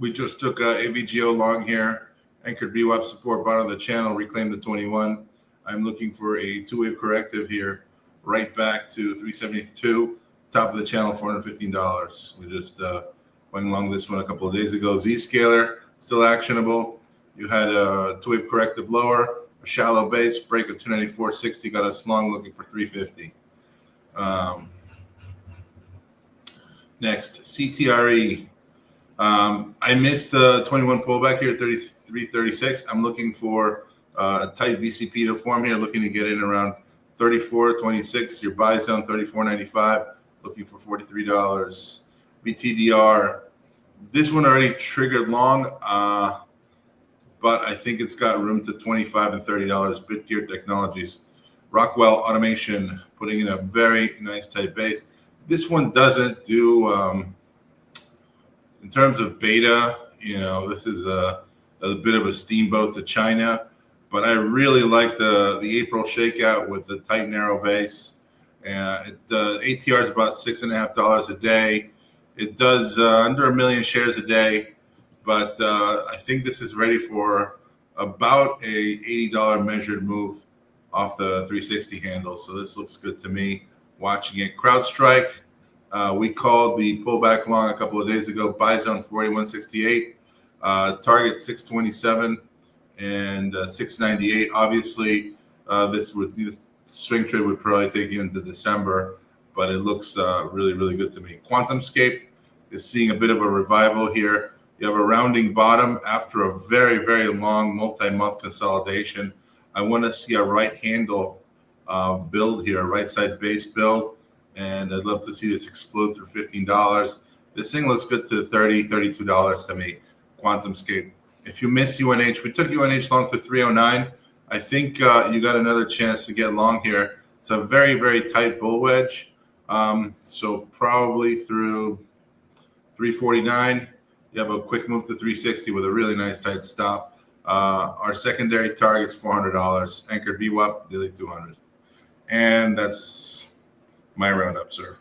We just took AVGO long here, anchored VWAP support, bottom of the channel, reclaimed the 21. I'm looking for a two-wave corrective here, right back to 372, top of the channel, $415. We just went along this one a couple of days ago. Zscaler, still actionable. You had a two-wave corrective lower, a shallow base, break of 294.60, got us long looking for 350. Next, CTRE. I missed the 21 pullback here at 33.36. I'm looking for a tight VCP to form here, looking to get in around 34.26. Your buy zone 34.95, looking for $43. BTDR. This one already triggered long, but I think it's got room to $25 and $30. Bitgear Technologies. Rockwell Automation, putting in a very nice tight base. This one doesn't do, in terms of beta, this is a bit of a steamboat to China, but I really like the April shakeout with the tight narrow base. ATR is about $6.50 a day. It does under 1 million shares a day, but I think this is ready for about a $80 measured move off the 360 handle. So this looks good to me. Watching it. Crowdstrike, we called the pullback long a couple of days ago. Buy zone 41.68, target 627 and 698. Obviously, this swing trade would probably take you into December, but it looks really, really good to me. QuantumScape is seeing a bit of a revival here. You have a rounding bottom after a very, very long multi-month consolidation. I want to see a right handle build here, right side base build, and I'd love to see this explode through $15. This thing looks good to $30, $32 to me. QuantumScape. If you miss UNH, we took UNH long to 309. I think you got another chance to get long here. It's a very, very tight bull wedge. So probably through 349, you have a quick move to 360 with a really nice tight stop. Our secondary target's $400. Anchored VWAP, daily 200. And that's my roundup, sir.